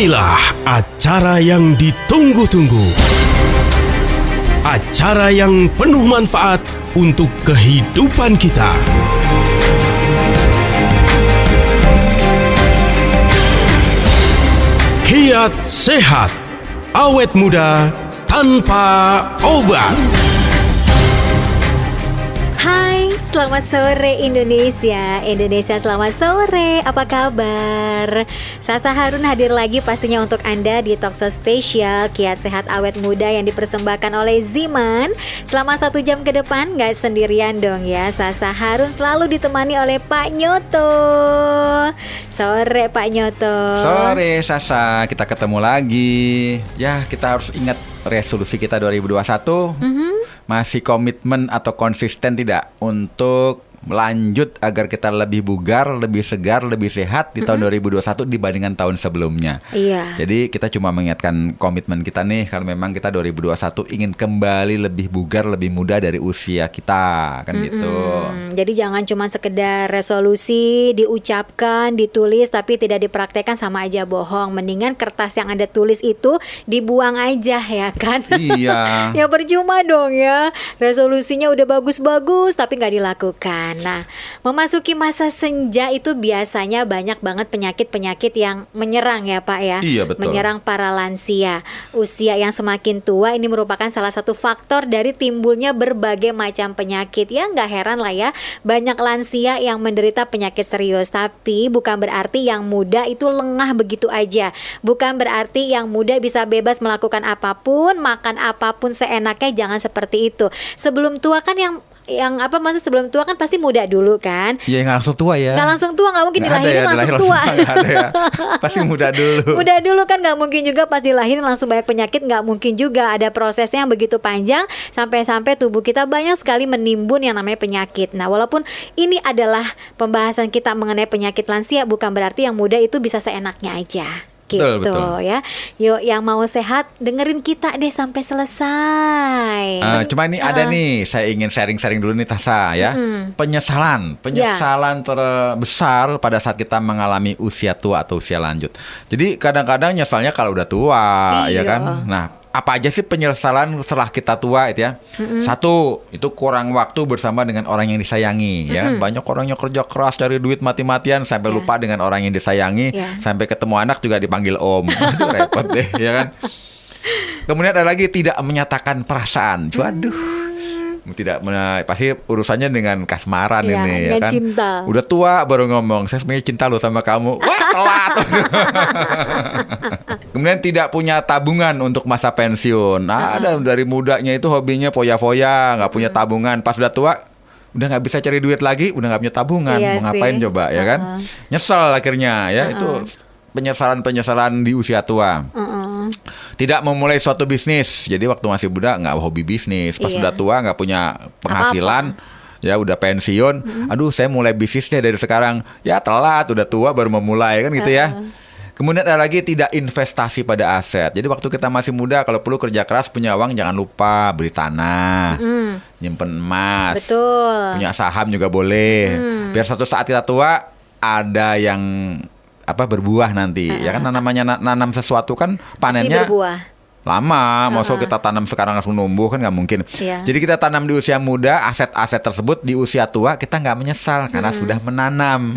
Inilah acara yang ditunggu-tunggu. Acara yang penuh manfaat untuk kehidupan kita. Kiat Sehat, awet muda tanpa obat. Hai, selamat sore Indonesia. Indonesia selamat sore, apa kabar? Sasa Harun hadir lagi pastinya untuk Anda di talkshow spesial Kiat Sehat Awet Muda yang dipersembahkan oleh Ziman. Selama 1 jam ke depan gak sendirian dong ya. Sasa Harun selalu ditemani oleh Pak Nyoto. Sore Pak Nyoto. Sore Sasa, kita ketemu lagi. Ya, kita harus ingat resolusi kita 2021. Masih komitmen atau konsisten tidak untuk lanjut agar kita lebih bugar, lebih segar, lebih sehat di tahun 2021 dibandingkan tahun sebelumnya. Iya. Jadi kita cuma mengingatkan komitmen kita nih, kalau memang kita 2021 ingin kembali lebih bugar, lebih muda dari usia kita, kan gitu. Jadi jangan cuma sekedar resolusi diucapkan, ditulis tapi tidak dipraktekkan, sama aja bohong. Mendingan kertas yang Anda tulis itu dibuang aja ya kan. Iya. Ya percuma dong ya. Resolusinya udah bagus-bagus tapi nggak dilakukan. Nah, memasuki masa senja itu biasanya banyak banget penyakit-penyakit yang menyerang ya Pak ya. Iya, betul. Menyerang para lansia. Usia yang semakin tua ini merupakan salah satu faktor dari timbulnya berbagai macam penyakit. Ya nggak heran lah ya, banyak lansia yang menderita penyakit serius. Tapi bukan berarti yang muda itu lengah begitu aja. Bukan berarti yang muda bisa bebas melakukan apapun, makan apapun seenaknya, jangan seperti itu. Sebelum tua kan sebelum tua kan pasti muda dulu kan? Ya nggak langsung tua ya. Nggak langsung tua, nggak mungkin dilahirin langsung tua. Nggak ada ya. Pasti muda dulu. Muda dulu kan nggak mungkin juga pas dilahirin langsung banyak penyakit, nggak mungkin juga. Ada prosesnya yang begitu panjang sampai tubuh kita banyak sekali menimbun yang namanya penyakit. Nah, walaupun ini adalah pembahasan kita mengenai penyakit lansia, bukan berarti yang muda itu bisa seenaknya aja. Gitu betul. Ya. Yuk yang mau sehat dengerin kita deh sampai selesai. Cuma ini ada nih, saya ingin sharing-sharing dulu nih Tasa ya. Penyesalan terbesar pada saat kita mengalami usia tua atau usia lanjut. Jadi kadang-kadang nyesalnya kalau udah tua, ya kan. Nah, apa aja sih penyesalan setelah kita tua itu ya? Satu, itu kurang waktu bersama dengan orang yang disayangi, ya. Banyak orang yang kerja keras cari duit mati-matian sampai lupa dengan orang yang disayangi, sampai ketemu anak juga dipanggil om. Itu repot deh, ya kan? Kemudian ada lagi tidak menyatakan perasaan. Waduh. Pasti urusannya dengan kasmaran ini ya kan. Cinta. Udah tua baru ngomong, saya sebenarnya cinta loh sama kamu. Wah, telat. Kemudian tidak punya tabungan untuk masa pensiun. Ada dari mudanya itu hobinya foya-foya, nggak punya tabungan. Pas udah tua udah nggak bisa cari duit lagi, udah nggak punya tabungan. Mau ngapain coba ya kan? Nyesel akhirnya ya. Itu penyesalan di usia tua. Tidak memulai suatu bisnis. Jadi waktu masih muda nggak hobi bisnis. Pas sudah tua nggak punya penghasilan, ya udah pensiun. Aduh, saya mulai bisnis deh dari sekarang. Ya telat, udah tua baru memulai kan gitu ya. Kemudian ada lagi tidak investasi pada aset. Jadi waktu kita masih muda, kalau perlu kerja keras, punya uang jangan lupa beli tanah, nyimpen emas, punya saham juga boleh. Biar suatu saat kita tua ada yang berbuah nanti. Ya kan namanya nanam sesuatu kan panennya lama. Maksud kita tanam sekarang langsung numbuh kan nggak mungkin. Jadi kita tanam di usia muda, aset-aset tersebut di usia tua kita nggak menyesal karena sudah menanam.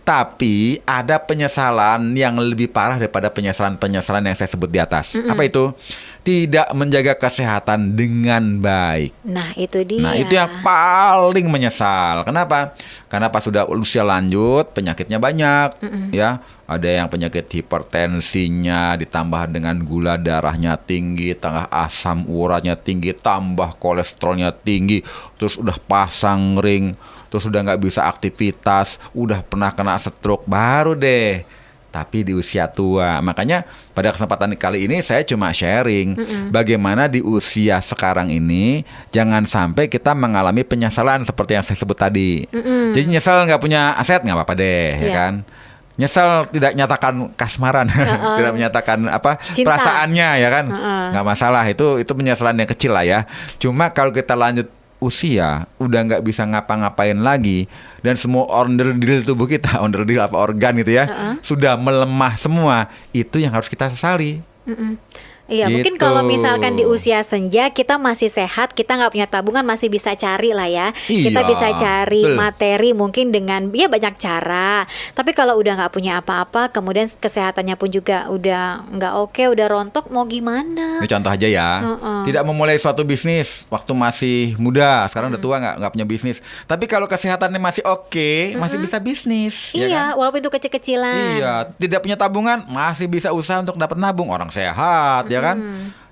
Tapi ada penyesalan yang lebih parah daripada penyesalan yang saya sebut di atas. Apa itu? Tidak menjaga kesehatan dengan baik. Nah, itu dia. Nah, itu yang paling menyesal. Kenapa? Karena pas sudah usia lanjut, penyakitnya banyak, ya. Ada yang penyakit hipertensinya ditambah dengan gula darahnya tinggi, tambah asam uratnya tinggi, tambah kolesterolnya tinggi, terus udah pasang ring, terus udah nggak bisa aktivitas, udah pernah kena stroke, baru deh. Tapi di usia tua. Makanya pada kesempatan kali ini saya cuma sharing bagaimana di usia sekarang ini jangan sampai kita mengalami penyesalan seperti yang saya sebut tadi. Jadi nyesal nggak punya aset nggak apa-apa deh, ya kan? Nyesal tidak nyatakan kasmaran, tidak menyatakan Cinta. perasaannya, ya kan? Nggak masalah, itu penyesalan yang kecil lah ya. Cuma kalau kita lanjut usia, udah nggak bisa ngapa-ngapain lagi, dan semua onderdil tubuh kita, onderdil apa organ gitu ya, sudah melemah semua, itu yang harus kita sesali. Iya, Gitu. mungkin kalau misalkan di usia senja kita masih sehat, kita nggak punya tabungan, masih bisa cari lah ya. Kita Iya, bisa cari betul. materi mungkin dengan ya banyak cara. Tapi kalau udah nggak punya apa-apa, kemudian kesehatannya pun juga udah nggak oke, udah rontok, mau gimana? Ini contoh aja ya, tidak memulai suatu bisnis waktu masih muda, sekarang udah tua nggak punya bisnis. Tapi kalau kesehatannya masih oke, masih bisa bisnis. Ya kan? Iya, walaupun itu kecil-kecilan. Iya, tidak punya tabungan masih bisa usaha untuk dapat nabung. Orang sehat, ya kan?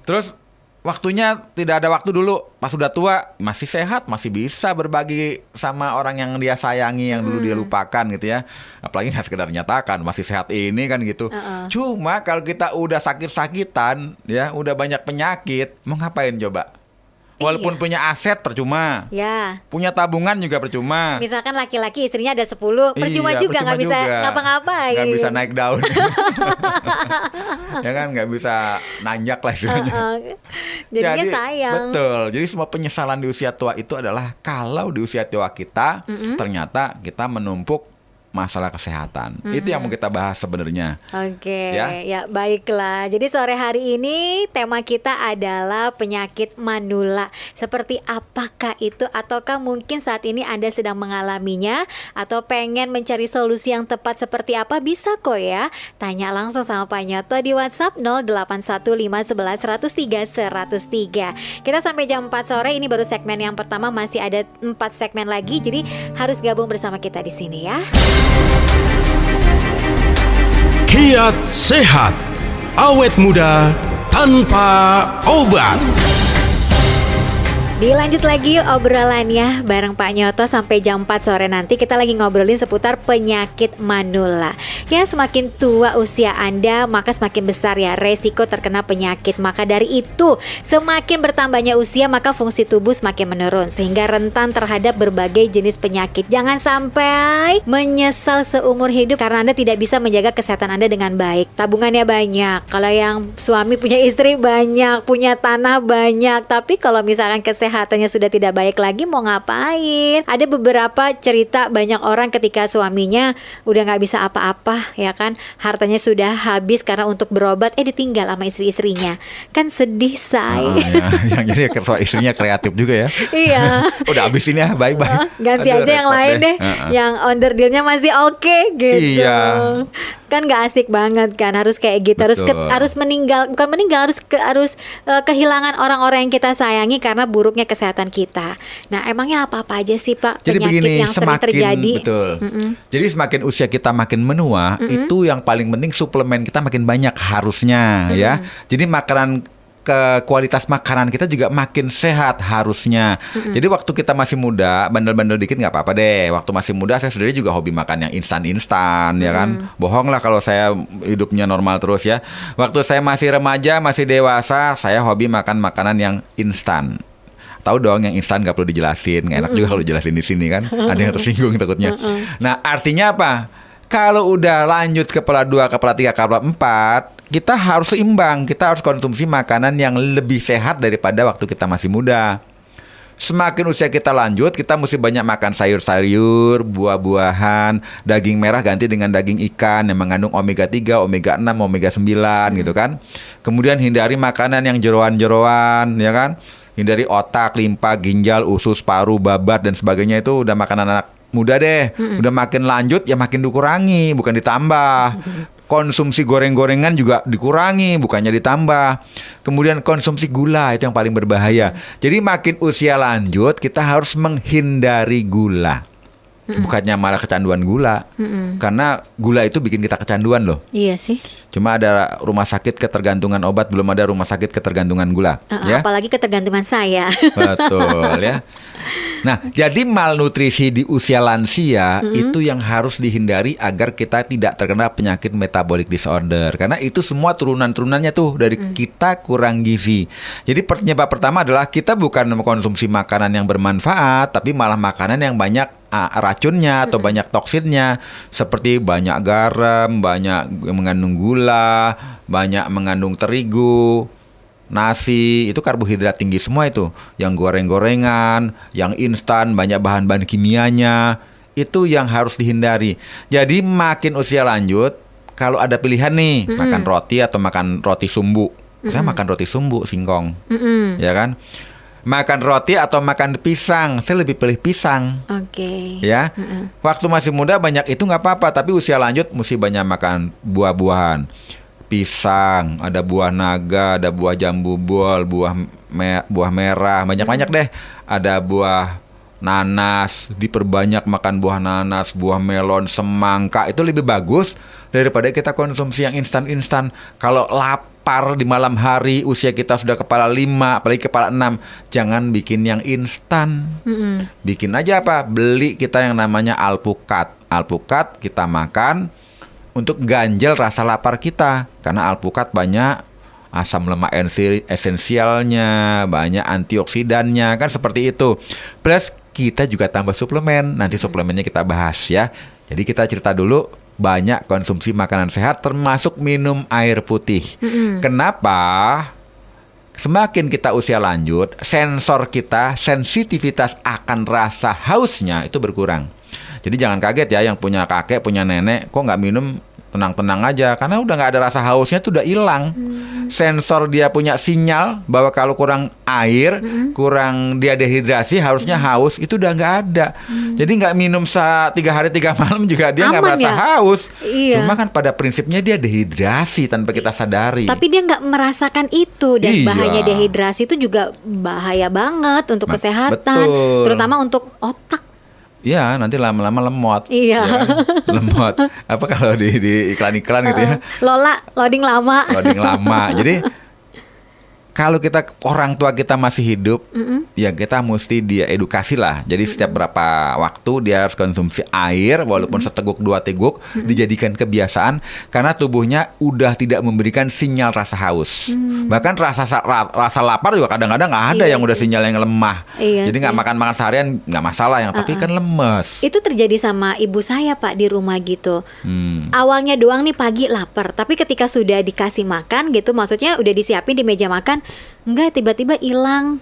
Terus waktunya tidak ada waktu dulu, pas udah tua masih sehat, masih bisa berbagi sama orang yang dia sayangi, yang dulu dia lupakan gitu ya. Apalagi nggak sekedar nyatakan masih sehat ini kan gitu. Cuma kalau kita udah sakit-sakitan, ya udah banyak penyakit, mau ngapain coba? Walaupun punya aset percuma, Ya. punya tabungan juga percuma. Misalkan laki-laki istrinya ada 10, percuma Iya, juga percuma nggak bisa juga. ngapa-ngapain. Nggak bisa naik daun. Ya kan, nggak bisa nanjak lah istilahnya. Jadinya sayang. Betul. Jadi semua penyesalan di usia tua itu adalah kalau di usia tua kita ternyata kita menumpuk masalah kesehatan. Itu yang mau kita bahas sebenarnya. Oke, Ya. ya baiklah. Jadi sore hari ini tema kita adalah penyakit manula. Seperti apakah itu, ataukah mungkin saat ini Anda sedang mengalaminya atau pengen mencari solusi yang tepat seperti apa? Bisa kok ya. Tanya langsung sama Pak Nyoto di WhatsApp 081511103103. Kita sampai jam 4 sore, ini baru segmen yang pertama, masih ada 4 segmen lagi. Jadi harus gabung bersama kita di sini ya. Kiat sehat, awet muda tanpa obat. Dilanjut lagi yuk obrolannya bareng Pak Nyoto sampai jam 4 sore nanti. Kita lagi ngobrolin seputar penyakit manula. Ya, semakin tua usia Anda, maka semakin besar ya resiko terkena penyakit. Maka dari itu, semakin bertambahnya usia, maka fungsi tubuh semakin menurun, sehingga rentan terhadap berbagai jenis penyakit. Jangan sampai menyesal seumur hidup karena Anda tidak bisa menjaga kesehatan Anda dengan baik. Tabungannya banyak, kalau yang suami punya istri banyak, punya tanah banyak. Tapi kalau misalkan kesehatannya sudah tidak baik lagi, mau ngapain? Ada beberapa cerita banyak orang ketika suaminya udah nggak bisa apa-apa, ya kan, hartanya sudah habis karena untuk berobat, ditinggal sama istri-istrinya. Kan sedih, say. Yang jadi istrinya kreatif juga ya. Iya. Udah habis ini ya, bye-bye. Ganti Aduh, aja yang repot lain deh, yang under dealnya masih oke gitu. Iya. Kan nggak asik banget kan, harus kayak gitu, Betul. harus meninggal, bukan meninggal, harus kehilangan orang-orang yang kita sayangi karena buruknya kesehatan kita. Nah, emangnya apa-apa aja sih Pak Jadi penyakit begini, yang sering semakin terjadi? betul. Jadi semakin usia kita makin menua, itu yang paling penting suplemen kita makin banyak harusnya ya. Jadi kualitas makanan kita juga makin sehat harusnya. Jadi waktu kita masih muda, bandel-bandel dikit nggak apa-apa deh. Waktu masih muda saya sendiri juga hobi makan yang instan-instan ya kan. Bohong lah kalau saya hidupnya normal terus ya. Waktu saya masih remaja, masih dewasa, saya hobi makan makanan yang instan. Tahu dong yang instan nggak perlu dijelasin, nggak enak juga kalau dijelasin di sini kan. Ada yang tersinggung takutnya. Nah, artinya apa? Kalau udah lanjut kepala 2, kepala 3, kepala 4, kita harus seimbang. Kita harus konsumsi makanan yang lebih sehat daripada waktu kita masih muda. Semakin usia kita lanjut, kita mesti banyak makan sayur-sayur, buah-buahan, daging merah ganti dengan daging ikan yang mengandung omega 3, omega 6, omega 9 gitu kan. Kemudian hindari makanan yang jeroan-jeroan, ya kan. Hindari otak, limpa, ginjal, usus, paru, babat dan sebagainya, itu udah makanan anak muda deh. Udah makin lanjut ya makin dikurangi, bukan ditambah. Konsumsi goreng-gorengan juga dikurangi, bukannya ditambah. Kemudian konsumsi gula, itu yang paling berbahaya. Jadi makin usia lanjut, kita harus menghindari gula. Bukannya malah kecanduan gula. Karena gula itu bikin kita kecanduan loh. Iya sih. Cuma ada rumah sakit ketergantungan obat, belum ada rumah sakit ketergantungan gula. Ya? Apalagi ketergantungan saya. Betul ya. Nah, jadi malnutrisi di usia lansia itu yang harus dihindari agar kita tidak terkena penyakit metabolic disorder. Karena itu semua turunan-turunannya tuh dari kita kurang gizi. Jadi penyebab pertama adalah kita bukan mengkonsumsi makanan yang bermanfaat, tapi malah makanan yang banyak racunnya atau banyak toksinnya, seperti banyak garam, banyak mengandung gula, banyak mengandung terigu. nasi, itu karbohidrat tinggi semua itu. Yang goreng-gorengan, yang instan, banyak bahan-bahan kimianya, itu yang harus dihindari. Jadi makin usia lanjut, kalau ada pilihan nih, makan roti atau makan roti sumbu. Saya makan roti sumbu, singkong. Ya kan? Makan roti atau makan pisang, saya lebih pilih pisang. Oke. Ya, waktu masih muda banyak itu nggak apa-apa, tapi usia lanjut mesti banyak makan buah-buahan, pisang, ada buah naga, ada buah jambu bol, buah merah, banyak-banyak deh. Ada buah nanas, diperbanyak makan buah nanas, buah melon, semangka, itu lebih bagus daripada kita konsumsi yang instan-instan. Kalau lapar di malam hari, usia kita sudah kepala 5, apalagi kepala 6, jangan bikin yang instan. Bikin aja apa? Beli kita yang namanya alpukat. Alpukat kita makan untuk ganjel rasa lapar kita. Karena alpukat banyak asam lemak esensialnya, banyak antioksidannya, kan seperti itu. Plus kita juga tambah suplemen. Nanti suplemennya kita bahas ya. Jadi kita cerita dulu, banyak konsumsi makanan sehat termasuk minum air putih. Kenapa? Semakin kita usia lanjut, sensor kita, sensitivitas akan rasa hausnya itu berkurang. Jadi jangan kaget ya yang punya kakek, punya nenek, kok nggak minum tenang-tenang aja, karena udah nggak ada rasa hausnya, tuh udah hilang. Sensor dia punya sinyal bahwa kalau kurang air, kurang dia dehidrasi, harusnya haus, itu udah nggak ada. Jadi nggak minum 3 hari 3 malam juga dia nggak Aman merasa ya? haus. Iya. Cuma kan pada prinsipnya dia dehidrasi tanpa kita sadari. Tapi dia nggak merasakan itu, dan Iya. bahayanya dehidrasi itu juga bahaya banget untuk kesehatan, betul. terutama untuk otak. Iya, nanti lama-lama lemot. Iya. Ya, lemot. Apa kalau di iklan-iklan gitu ya? Lola, loading lama. Loading lama. Jadi kalau kita orang tua kita masih hidup, ya kita mesti dia edukasi lah. Jadi setiap berapa waktu dia harus konsumsi air, walaupun seteguk 2 teguk, dijadikan kebiasaan, karena tubuhnya udah tidak memberikan sinyal rasa haus. Bahkan rasa lapar juga kadang-kadang nggak ada, Iya yang udah sih. sinyal yang lemah. Iya Jadi nggak sih. makan seharian nggak masalah, yang tapi kan lemes. Itu terjadi sama ibu saya, Pak, di rumah gitu. Awalnya doang nih pagi lapar, tapi ketika sudah dikasih makan gitu, maksudnya udah disiapin di meja makan, enggak, tiba-tiba hilang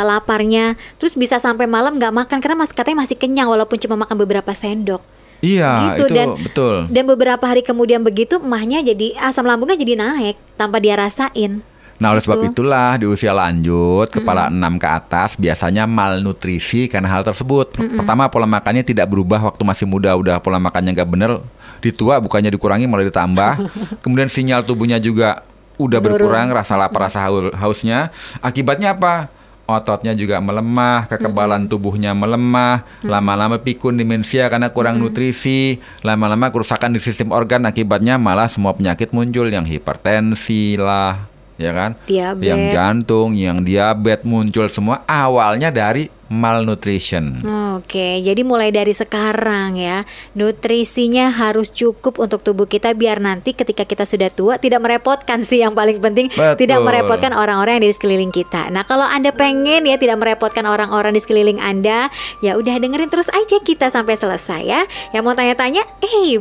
laparnya. Terus bisa sampai malam nggak makan karena katanya masih kenyang walaupun cuma makan beberapa sendok. Iya, Gitu, itu betul. Dan beberapa hari kemudian begitu, emahnya jadi asam lambungnya jadi naik tanpa dia rasain. Nah, oleh sebab Gitu. itulah di usia lanjut, kepala 6 ke atas biasanya malnutrisi karena hal tersebut. Pertama, pola makannya tidak berubah waktu masih muda, udah pola makannya nggak bener. Di tua bukannya dikurangi malah ditambah. Kemudian sinyal tubuhnya juga udah berkurang, rasa lapar, rasa hausnya. Akibatnya apa? Ototnya juga melemah, kekebalan tubuhnya melemah, lama-lama pikun, demensia karena kurang nutrisi, lama-lama kerusakan di sistem organ, akibatnya malah semua penyakit muncul, yang hipertensi lah, ya kan? Diabetes. Yang jantung, yang diabetes muncul semua awalnya dari malnutrition. Oke, jadi mulai dari sekarang ya, nutrisinya harus cukup untuk tubuh kita biar nanti ketika kita sudah tua tidak merepotkan sih, yang paling penting. Betul. Tidak merepotkan orang-orang yang di sekeliling kita. Nah, kalau Anda pengen ya tidak merepotkan orang-orang di sekeliling Anda, ya udah dengerin terus aja kita sampai selesai ya. Yang mau tanya-tanya,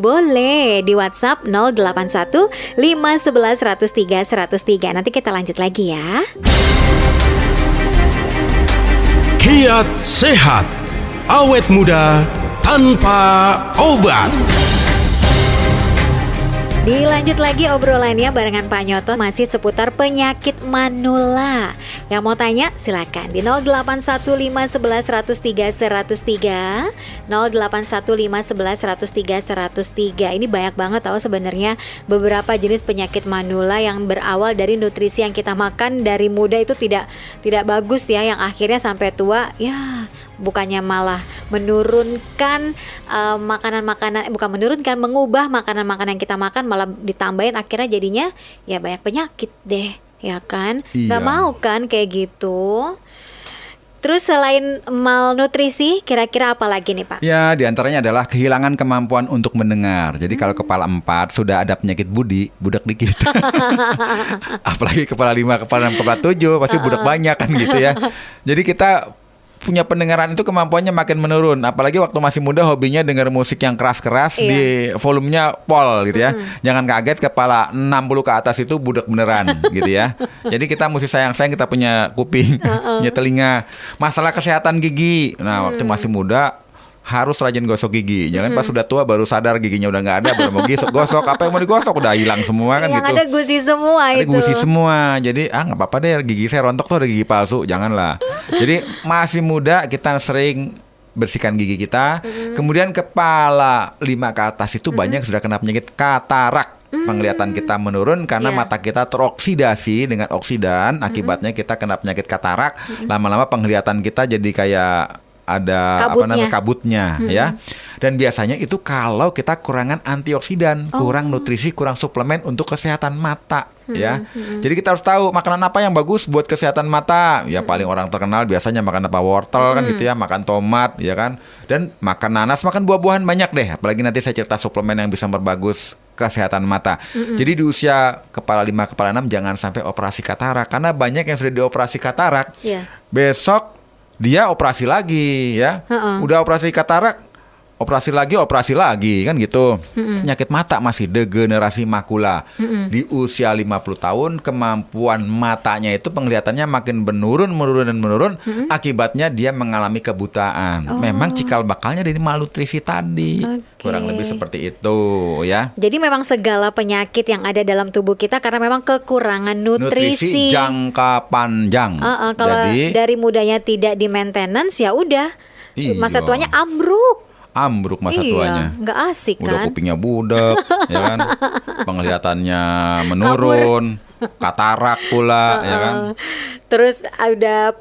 boleh di WhatsApp 081 511 103 103. Nanti kita lanjut lagi ya. Kiat sehat, awet muda tanpa obat. Dilanjut lagi obrolannya barengan Pak Nyoto, masih seputar penyakit manula. Yang mau tanya silakan di 081511103103, 081511103103. Ini banyak banget tahu sebenarnya beberapa jenis penyakit manula yang berawal dari nutrisi yang kita makan dari muda itu tidak bagus ya, yang akhirnya sampai tua ya bukannya malah menurunkan mengubah makanan-makanan yang kita makan, malah ditambahin, akhirnya jadinya ya banyak penyakit deh, ya kan? Nggak Iya. mau kan kayak gitu. Terus selain malnutrisi, kira-kira apa lagi nih Pak? Ya, diantaranya adalah kehilangan kemampuan untuk mendengar. Jadi kalau kepala 4 sudah ada penyakit budi, budak dikit. Apalagi kepala 5, kepala 6, kepala 7 pasti budak banyak kan gitu ya. Jadi kita punya pendengaran itu kemampuannya makin menurun. Apalagi waktu masih muda hobinya denger musik yang keras-keras di volumenya pol gitu ya. Jangan kaget kepala 60 ke atas itu budak beneran gitu ya. Jadi kita mesti sayang-sayang kita punya kuping, punya telinga. Masalah kesehatan gigi. Nah, waktu masih muda harus rajin gosok gigi. Jangan pas sudah tua baru sadar giginya udah nggak ada, baru mau gosok apa yang mau digosok udah hilang semua kan yang gitu. ada gusi semua Ada itu. gusi semua. Jadi nggak apa-apa deh, gigi saya rontok tuh ada gigi palsu, janganlah. Jadi masih muda kita sering bersihkan gigi kita. Kemudian kepala 5 ke atas itu banyak sudah kena penyakit katarak. Penglihatan kita menurun karena mata kita teroksidasi dengan oksidan. Akibatnya kita kena penyakit katarak. Lama-lama penglihatan kita jadi kayak ada kabutnya ya. Dan biasanya itu kalau kita kurangan antioksidan, kurang nutrisi, kurang suplemen untuk kesehatan mata ya. Jadi kita harus tahu makanan apa yang bagus buat kesehatan mata. Ya paling orang terkenal biasanya makan apa, wortel kan gitu ya, makan tomat ya kan. Dan makan nanas, makan buah-buahan banyak deh. Apalagi nanti saya cerita suplemen yang bisa memperbagus kesehatan mata. Jadi di usia kepala 5, kepala 6 jangan sampai operasi katarak, karena banyak yang sudah dioperasi katarak. Besok dia operasi lagi ya. Udah operasi katarak, operasi lagi kan gitu. Penyakit mata masih degenerasi makula. Di usia 50 tahun kemampuan matanya itu penglihatannya makin menurun. Akibatnya dia mengalami kebutaan. Memang cikal bakalnya dari malnutrisi tadi. Kurang lebih seperti itu ya. Jadi memang segala penyakit yang ada dalam tubuh kita karena memang kekurangan nutrisi jangka panjang. Kalau Jadi dari mudanya tidak di maintenance ya udah masa tuanya ambruk masa tuanya. Nggak asik udah kan. Kupingnya budak ya kan. Penglihatannya menurun, katarak pula ya kan. Terus udah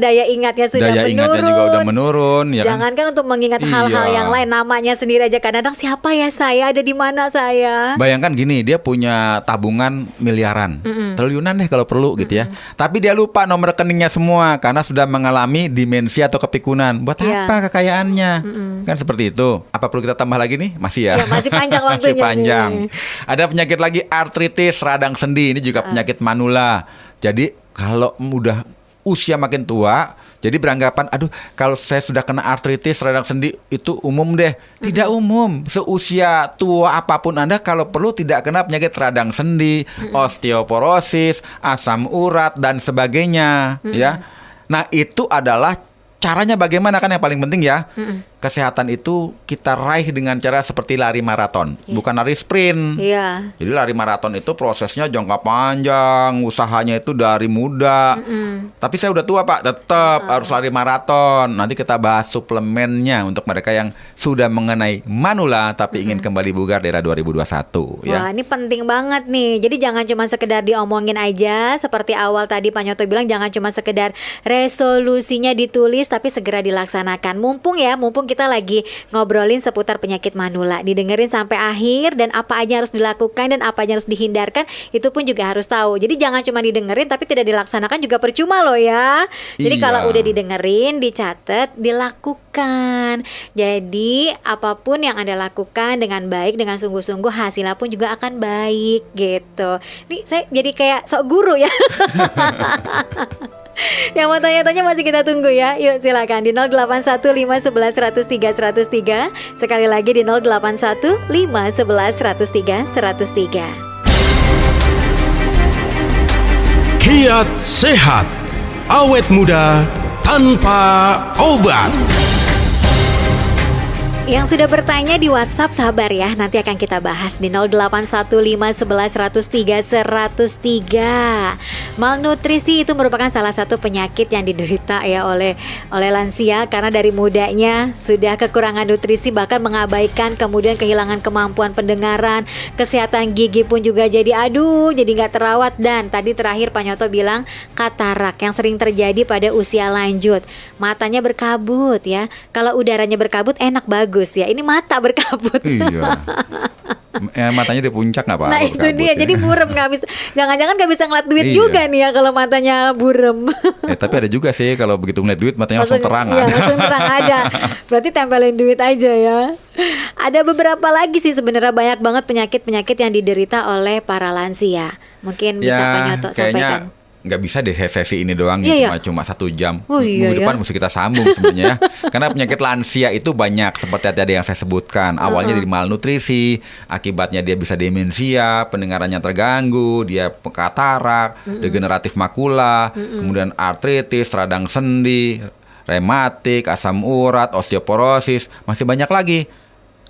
daya ingatnya sudah Daya menurun. ingatnya juga udah menurun ya kan. Jangankan untuk mengingat hal-hal yang lain, namanya sendiri aja kadang-kadang siapa ya saya, ada di mana saya. Bayangkan gini, dia punya tabungan miliaran, triliunan deh kalau perlu gitu ya. Tapi dia lupa nomor rekeningnya semua karena sudah mengalami demensia atau kepikunan. Buat apa kekayaannya? Kan seperti itu. Apa perlu kita tambah lagi nih? Masih ya? Ya masih panjang waktunya. Masih panjang. Nih. Ada penyakit lagi, artritis radang sendi. Ini juga penyakit manula. Jadi kalau udah usia makin tua, jadi beranggapan, aduh kalau saya sudah kena artritis radang sendi itu umum deh. Tidak umum. Seusia tua apapun Anda kalau perlu tidak kena penyakit radang sendi, osteoporosis, asam urat dan sebagainya ya. Nah itu adalah caranya bagaimana kan yang paling penting ya. Kesehatan itu kita raih dengan cara seperti lari maraton, bukan lari sprint. Jadi lari maraton itu prosesnya jangka panjang, usahanya itu dari muda. Tapi saya udah tua Pak, tetap harus lari maraton. Nanti kita bahas suplemennya untuk mereka yang sudah mengenai manula tapi ingin kembali bugar di era 2021 ya. Wah ini penting banget nih. Jadi jangan cuma sekedar diomongin aja. Seperti awal tadi Pak Nyoto bilang, jangan cuma sekedar resolusinya ditulis tapi segera dilaksanakan. Mumpung kita lagi ngobrolin seputar penyakit manula, didengerin sampai akhir, dan apa aja harus dilakukan dan apa aja harus dihindarkan itu pun juga harus tahu. Jadi jangan cuma didengerin tapi tidak dilaksanakan juga percuma loh ya. Jadi kalau udah didengerin, dicatat, dilakukan. Jadi apapun yang Anda lakukan dengan baik, dengan sungguh-sungguh, hasilnya pun juga akan baik gitu. Nih saya jadi kayak sok guru ya. Yang mau tanya-tanya masih kita tunggu ya. Yuk silakan di 081511103103. Sekali lagi di 081511103103. Kiat sehat, awet muda tanpa obat. Yang sudah bertanya di WhatsApp sabar ya, nanti akan kita bahas di 081511103103. Malnutrisi itu merupakan salah satu penyakit yang diderita ya oleh lansia karena dari mudanya sudah kekurangan nutrisi, bahkan mengabaikan, kemudian kehilangan kemampuan pendengaran, kesehatan gigi pun juga jadi nggak terawat. Dan tadi terakhir Pak Nyoto bilang katarak yang sering terjadi pada usia lanjut, matanya berkabut ya. Kalau udaranya berkabut enak bagus ya, ini mata berkabut. Iya. Matanya di puncak nggak apa-apa. Nah itu dia, jadi burem, nggak bisa. Jangan-jangan nggak bisa ngeliat duit Iya. juga nih ya kalau matanya burem. Tapi ada juga sih kalau begitu ngeliat duit matanya langsung terang. Iya, langsung terang ada. Berarti tempelin duit aja ya. Ada beberapa lagi sih sebenarnya, banyak banget penyakit-penyakit yang diderita oleh para lansia. Mungkin bisa Pak Nyoto sampaikan. nggak bisa deh sesi ini doang Iya, ya, cuma 1 jam. Oh, iya, Minggu depan ya. mesti kita sambung sebenarnya ya. Karena penyakit lansia itu banyak seperti tadi yang saya sebutkan. Awalnya dari malnutrisi, akibatnya dia bisa demensia, pendengarannya terganggu, dia katarak, degeneratif makula, kemudian artritis, radang sendi, rematik, asam urat, osteoporosis, masih banyak lagi.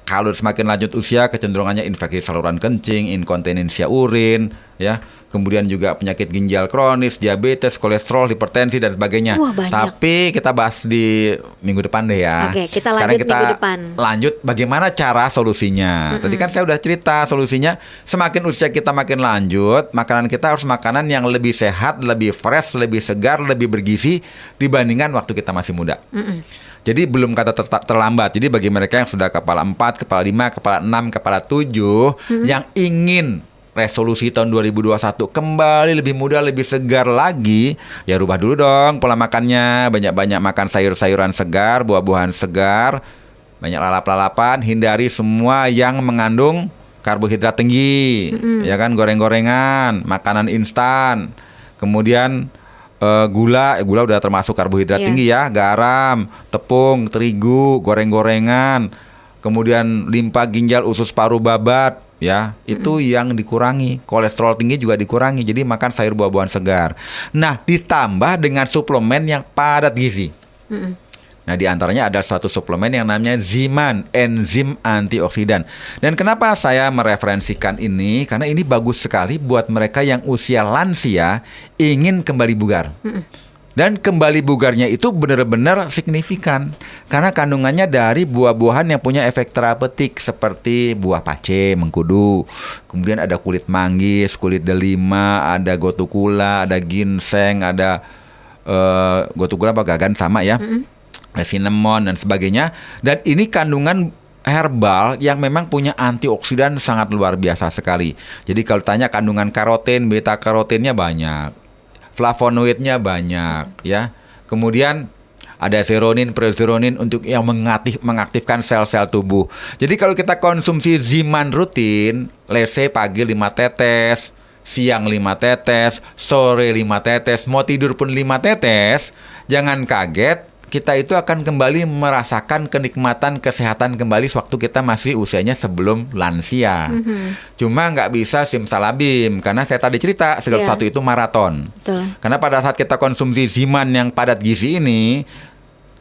Kalau semakin lanjut usia, kecenderungannya infeksi saluran kencing, inkontinensia urin, ya. Kemudian juga penyakit ginjal kronis, diabetes, kolesterol, hipertensi dan sebagainya. Wah, banyak. Tapi kita bahas di minggu depan deh ya. Oke, kita Sekarang lanjut kita minggu depan. lanjut bagaimana cara solusinya. Tadi kan saya udah cerita solusinya. Semakin usia kita makin lanjut, makanan kita harus makanan yang lebih sehat, lebih fresh, lebih segar, lebih bergizi dibandingkan waktu kita masih muda. Jadi belum kata terlambat. Jadi bagi mereka yang sudah kepala 4, kepala 5, kepala 6, kepala 7 yang ingin resolusi tahun 2021 kembali lebih muda, lebih segar lagi, ya rubah dulu dong pola makannya. Banyak-banyak makan sayur-sayuran segar, buah-buahan segar, banyak lalap-lalapan, hindari semua yang mengandung karbohidrat tinggi, ya kan, goreng-gorengan, makanan instan. Kemudian gula udah termasuk karbohidrat tinggi ya, garam, tepung, terigu, goreng-gorengan, kemudian limpa ginjal, usus paru, babat, ya itu yang dikurangi. Kolesterol tinggi juga dikurangi. Jadi makan sayur buah-buahan segar. Nah, ditambah dengan suplemen yang padat gizi. Nah, di antaranya ada suatu suplemen yang namanya Ziman, enzim antioksidan. Dan kenapa saya mereferensikan ini? Karena ini bagus sekali buat mereka yang usia lansia ingin kembali bugar. Dan kembali bugarnya itu benar-benar signifikan. Karena kandungannya dari buah-buahan yang punya efek terapeutik seperti buah pace, mengkudu. Kemudian ada kulit manggis, kulit delima, ada gotukula, ada ginseng, ada gotukula apa gagan sama ya. Cinnamon dan sebagainya. Dan ini kandungan herbal yang memang punya antioksidan sangat luar biasa sekali. Jadi kalau tanya kandungan karotin, beta karotinnya banyak, flavonoidnya banyak, ya. Kemudian ada seronin, proseronin untuk yang mengaktifkan sel-sel tubuh. Jadi kalau kita konsumsi Ziman rutin, let's say pagi 5 tetes, siang 5 tetes, sore 5 tetes, mau tidur pun 5 tetes, jangan kaget, kita itu akan kembali merasakan kenikmatan kesehatan kembali sewaktu kita masih usianya sebelum lansia. Cuma nggak bisa simsalabim, karena saya tadi cerita segala sesuatu itu maraton. Betul. Karena pada saat kita konsumsi Ziman yang padat gizi ini,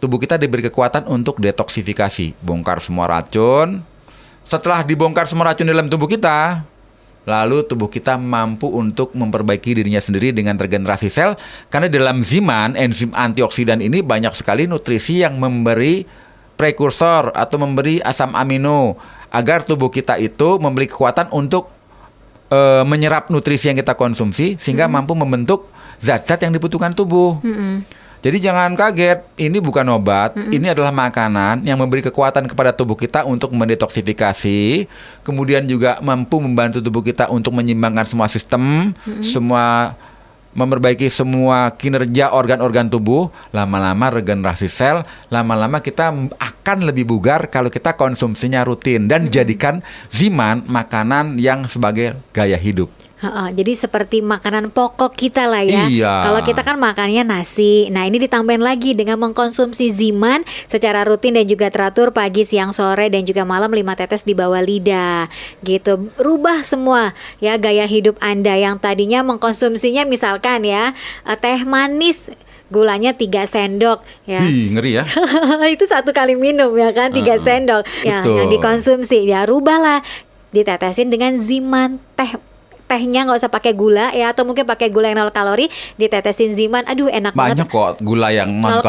tubuh kita diberi kekuatan untuk detoksifikasi, bongkar semua racun. Setelah dibongkar semua racun dalam tubuh kita, lalu tubuh kita mampu untuk memperbaiki dirinya sendiri dengan regenerasi sel. Karena dalam Ziman, enzim antioksidan ini banyak sekali nutrisi yang memberi prekursor atau memberi asam amino agar tubuh kita itu memberi kekuatan untuk menyerap nutrisi yang kita konsumsi sehingga mampu membentuk zat-zat yang dibutuhkan tubuh. Jadi jangan kaget, ini bukan obat, ini adalah makanan yang memberi kekuatan kepada tubuh kita untuk mendetoksifikasi, kemudian juga mampu membantu tubuh kita untuk menyimbangkan semua sistem, memperbaiki semua kinerja organ-organ tubuh, lama-lama regenerasi sel, lama-lama kita akan lebih bugar kalau kita konsumsinya rutin dan jadikan Ziman makanan yang sebagai gaya hidup. Jadi seperti makanan pokok kita lah ya. Iya. Kalau kita kan makannya nasi. Nah, ini ditambahin lagi dengan mengkonsumsi Ziman secara rutin dan juga teratur pagi, siang, sore dan juga malam 5 tetes di bawah lidah. Gitu. Rubah semua ya gaya hidup Anda yang tadinya mengkonsumsinya misalkan ya teh manis, gulanya 3 sendok ya. Ngeri ya. Itu 1 kali minum ya kan 3 sendok. Ya, Betul. yang dikonsumsi ya rubahlah, ditetesin dengan Ziman, tehnya nggak usah pakai gula ya, atau mungkin pakai gula yang 0 kalori, ditetesin Ziman, aduh enak Banyak banget. kok gula yang non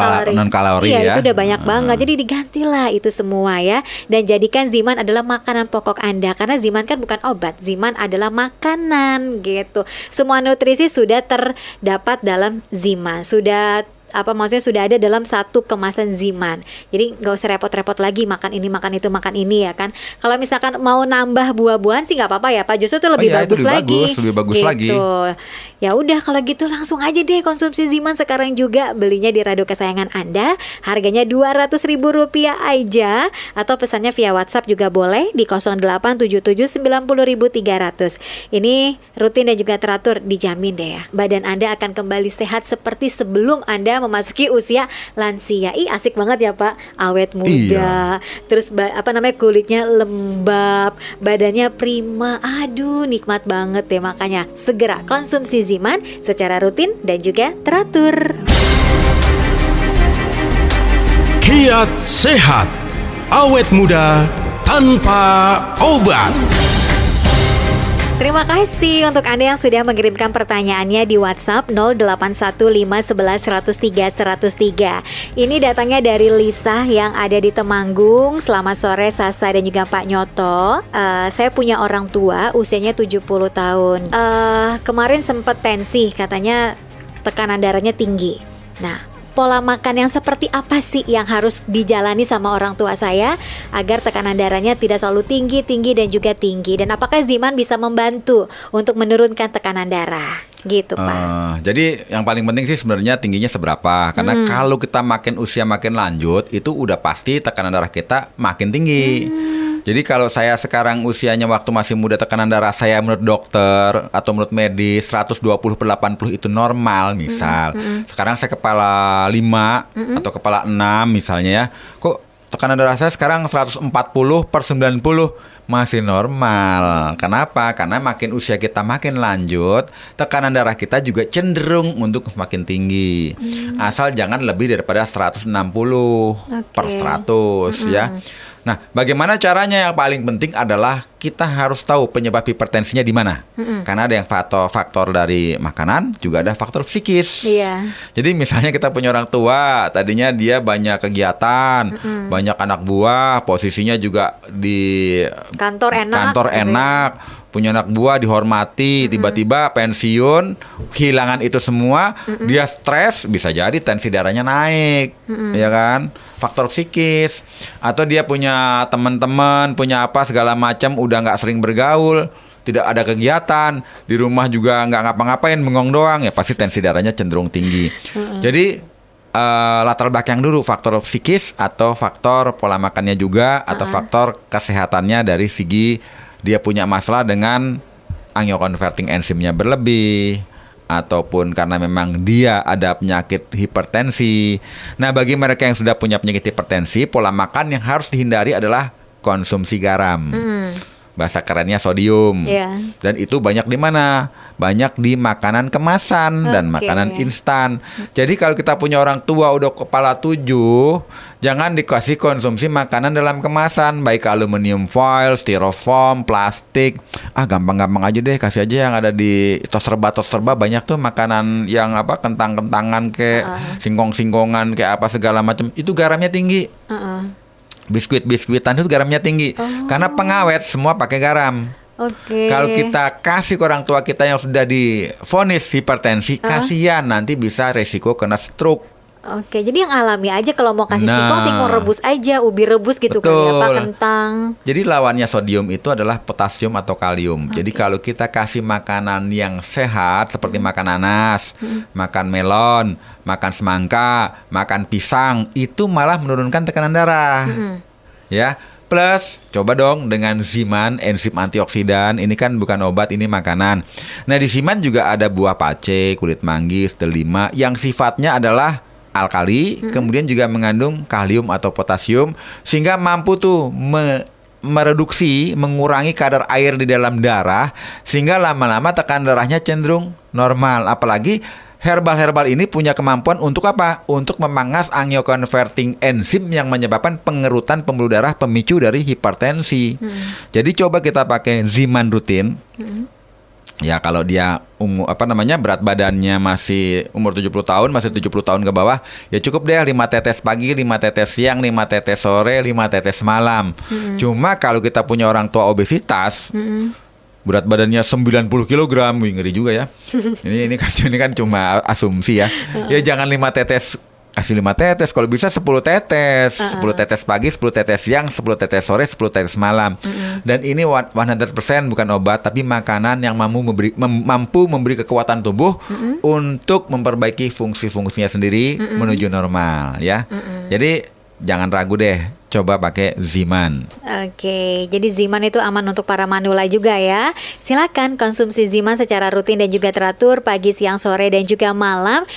kalori Iya, ya. itu udah banyak banget. Jadi digantilah itu semua ya, dan jadikan Ziman adalah makanan pokok Anda, karena Ziman kan bukan obat, Ziman adalah makanan gitu. Semua nutrisi sudah terdapat dalam Ziman, sudah maksudnya sudah ada dalam satu kemasan Ziman. Jadi nggak usah repot-repot lagi makan ini makan itu ya kan. Kalau misalkan mau nambah buah-buahan sih nggak apa-apa ya Pak, justru itu lebih bagus lagi. Lebih bagus gitu. lagi. Ya udah kalau gitu langsung aja deh konsumsi Ziman sekarang juga, belinya di radio kesayangan Anda, harganya Rp200.000 aja, atau pesannya via WhatsApp juga boleh di 087790.300. Ini rutin dan juga teratur, dijamin deh ya. Badan Anda akan kembali sehat seperti sebelum Anda memasuki usia lansia. Ih asik banget ya Pak, awet muda. Terus kulitnya lembab, badannya prima. Aduh nikmat banget ya, makanya segera konsumsi Ziman secara rutin dan juga teratur. Kiat sehat, awet muda tanpa obat. Terima kasih untuk Anda yang sudah mengirimkan pertanyaannya di WhatsApp 081511103103. Ini datangnya dari Lisa yang ada di Temanggung. Selamat sore Sasa dan juga Pak Nyoto. Saya punya orang tua usianya 70 tahun. Kemarin sempat tensi, katanya tekanan darahnya tinggi. Nah, pola makan yang seperti apa sih yang harus dijalani sama orang tua saya agar tekanan darahnya tidak selalu tinggi dan juga tinggi? Dan apakah Ziman bisa membantu untuk menurunkan tekanan darah? Gitu Pak. Jadi yang paling penting sih sebenarnya tingginya seberapa. Karena kalau kita makin usia makin lanjut, itu udah pasti tekanan darah kita makin tinggi. Jadi kalau saya sekarang usianya waktu masih muda, tekanan darah saya menurut dokter atau menurut medis 120/80 itu normal misal. Sekarang saya kepala 5 atau kepala 6 misalnya ya. Kok tekanan darah saya sekarang 140/90 masih normal. Kenapa? Karena makin usia kita makin lanjut, tekanan darah kita juga cenderung untuk makin tinggi. Asal jangan lebih daripada 160/100 ya. Nah, bagaimana caranya? Yang paling penting adalah kita harus tahu penyebab hipertensinya di mana. Karena ada yang faktor dari makanan, juga ada faktor psikis. Iya. Jadi misalnya kita punya orang tua, tadinya dia banyak kegiatan, banyak anak buah, posisinya juga di kantor enak, punya anak buah dihormati, tiba-tiba pensiun, kehilangan itu semua, dia stres, bisa jadi tensi darahnya naik, ya kan? Faktor psikis. Atau dia punya teman-teman, punya apa segala macam, udah nggak sering bergaul, tidak ada kegiatan, di rumah juga nggak ngapa-ngapain, bengong doang, ya pasti tensi darahnya cenderung tinggi. Jadi latar belakang dulu, faktor psikis atau faktor pola makannya juga, atau faktor kesehatannya dari segi dia punya masalah dengan angioconverting enzimnya berlebih, ataupun karena memang dia ada penyakit hipertensi. Nah, bagi mereka yang sudah punya penyakit hipertensi, pola makan yang harus dihindari adalah konsumsi garam. Bahasa kerennya sodium. Dan itu banyak di mana? Banyak di makanan kemasan dan makanan instan. Jadi kalau kita punya orang tua udah kepala 7, jangan dikasih konsumsi makanan dalam kemasan, baik aluminium foil, styrofoam, plastik. Gampang-gampang aja deh, kasih aja yang ada di tos serba banyak tuh makanan yang kentang-kentangan kayak singkong-singkongan kayak apa segala macam. Itu garamnya tinggi. Biskuit-biskuitan itu garamnya tinggi. Karena pengawet semua pakai garam. Kalau kita kasih ke orang tua kita yang sudah divonis hipertensi, kasihan nanti bisa resiko kena stroke. Jadi yang alami aja, kalau mau kasih singkong rebus aja, ubi rebus gitu. Kan ya Pak, kentang. Jadi lawannya sodium itu adalah potasium atau kalium. Jadi kalau kita kasih makanan yang sehat seperti makan nanas, makan melon, makan semangka, makan pisang, itu malah menurunkan tekanan darah. Ya. Plus, coba dong dengan Ziman, enzim antioksidan. Ini kan bukan obat, ini makanan. Nah, di Ziman juga ada buah pace, kulit manggis, delima, yang sifatnya adalah alkali, kemudian juga mengandung kalium atau potasium, sehingga mampu tuh mereduksi, mengurangi kadar air di dalam darah, sehingga lama-lama tekanan darahnya cenderung normal. Apalagi herbal ini punya kemampuan untuk apa? Untuk memangkas angioconverting enzim yang menyebabkan pengerutan pembuluh darah pemicu dari hipertensi. Jadi coba kita pakai Ziman rutin. Ya kalau dia berat badannya masih umur 70 tahun, masih 70 tahun ke bawah, ya cukup deh 5 tetes pagi, 5 tetes siang, 5 tetes sore, 5 tetes malam. Cuma kalau kita punya orang tua obesitas, berat badannya 90 kg, wih, ngeri juga ya. Ini kan cuma asumsi ya. Ya jangan 5 tetes, kasih 5 tetes, kalau bisa 10 tetes. 10 tetes pagi, 10 tetes siang, 10 tetes sore, 10 tetes malam. Dan ini 100% bukan obat, tapi makanan yang mampu memberi kekuatan tubuh untuk memperbaiki fungsi-fungsinya sendiri menuju normal ya. Jadi jangan ragu deh, coba pakai Ziman. Oke, jadi Ziman itu aman untuk para manula juga ya. Silakan konsumsi Ziman secara rutin dan juga teratur pagi, siang, sore dan juga malam.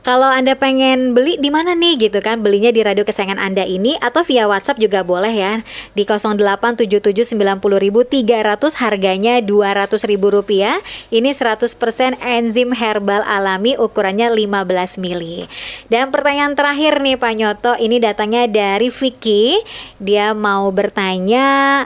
Kalau Anda pengen beli di mana nih gitu kan, belinya di radio kesayangan Anda ini atau via WhatsApp juga boleh ya. Di 087790.300, harganya Rp200.000. Ini 100% enzim herbal alami, ukurannya 15 mili. Dan pertanyaan terakhir nih Pak Nyoto, ini datangnya dari Vicky. Dia mau bertanya,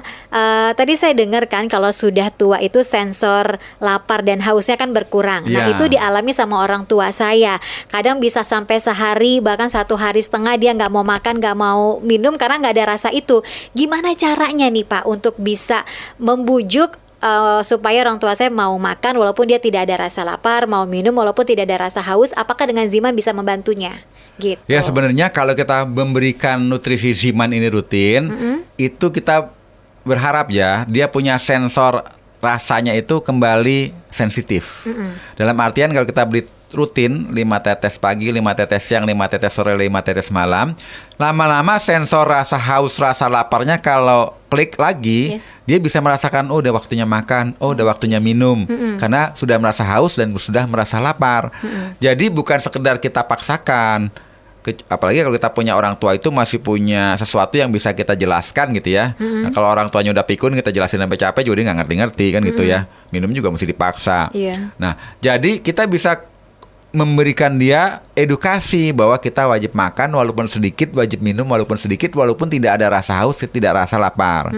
tadi saya dengar kan kalau sudah tua itu sensor lapar dan hausnya kan berkurang. Nah itu dialami sama orang tua saya. Kadang bisa sampai sehari, bahkan 1 hari setengah dia nggak mau makan, nggak mau minum karena nggak ada rasa itu. Gimana caranya nih Pak untuk bisa membujuk supaya orang tua saya mau makan walaupun dia tidak ada rasa lapar, mau minum walaupun tidak ada rasa haus? Apakah dengan Ziman bisa membantunya? Gitu. Ya sebenarnya kalau kita memberikan nutrisi Ziman ini rutin, itu kita berharap ya dia punya sensor rasanya itu kembali sensitif. Dalam artian kalau kita beri rutin 5 tetes pagi, 5 tetes siang, 5 tetes sore, 5 tetes malam, lama-lama sensor rasa haus, rasa laparnya kalau klik lagi, dia bisa merasakan udah waktunya makan, udah waktunya minum, karena sudah merasa haus dan sudah merasa lapar. Jadi bukan sekedar kita paksakan. Apalagi kalau kita punya orang tua itu masih punya sesuatu yang bisa kita jelaskan gitu ya. Nah, kalau orang tuanya udah pikun, kita jelasin sampai capek juga dia nggak ngerti-ngerti kan gitu ya. Minum juga mesti dipaksa. Nah, jadi kita bisa memberikan dia edukasi bahwa kita wajib makan walaupun sedikit, wajib minum walaupun sedikit, walaupun tidak ada rasa haus, tidak rasa lapar.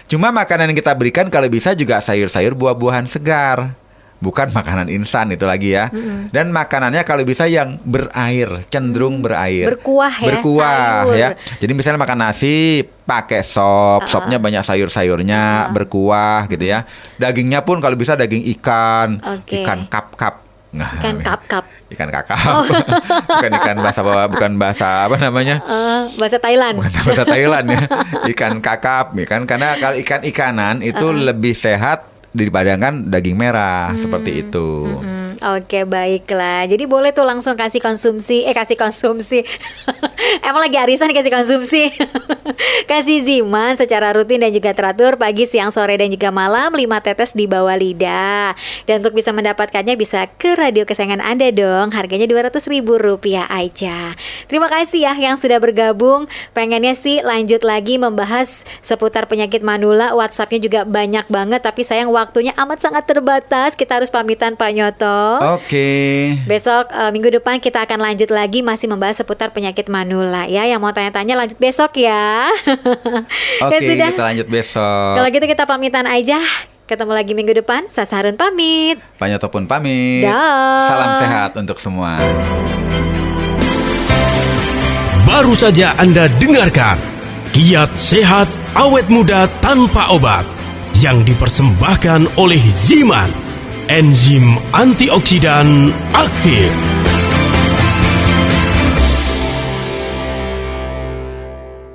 Cuma makanan yang kita berikan kalau bisa juga sayur-sayur, buah-buahan segar. Bukan makanan instan itu lagi ya. Dan makanannya kalau bisa yang berair, cenderung berair. Berkuah ya. Berkuah sayur. ya. Jadi misalnya makan nasi pakai sop, sopnya banyak sayur-sayurnya, berkuah gitu ya. Dagingnya pun kalau bisa daging ikan, ikan kap-kap. Nah, ikan kap-kap. Ikan kakap. bukan bahasa apa namanya? Bahasa Thailand. Bukan bahasa Thailand ya. Ikan kakap ya kan, karena kalau ikan-ikanan itu lebih sehat dibandingkan daging merah seperti itu. Oke, baiklah. Jadi boleh tuh langsung kasih konsumsi. Emang lagi arisan dikasih konsumsi. Kasih Ziman secara rutin dan juga teratur pagi, siang, sore dan juga malam, 5 tetes di bawah lidah. Dan untuk bisa mendapatkannya bisa ke radio kesayangan Anda dong. Harganya Rp200.000 aja. Terima kasih ya yang sudah bergabung. Pengennya sih lanjut lagi membahas seputar penyakit manula. WhatsAppnya juga banyak banget, tapi sayang waktunya amat sangat terbatas. Kita harus pamitan Pak Nyoto. Oke. Besok minggu depan kita akan lanjut lagi masih membahas seputar penyakit manula ya. Yang mau tanya-tanya lanjut besok ya. Oke, kita lanjut besok. Kalau gitu kita pamitan aja. Ketemu lagi minggu depan. Sasa Harun pamit. Pak Nyoto pun pamit. Dah. Salam sehat untuk semua. Baru saja Anda dengarkan Kiat Sehat Awet Muda Tanpa Obat yang dipersembahkan oleh Ziman, enzim antioksidan aktif.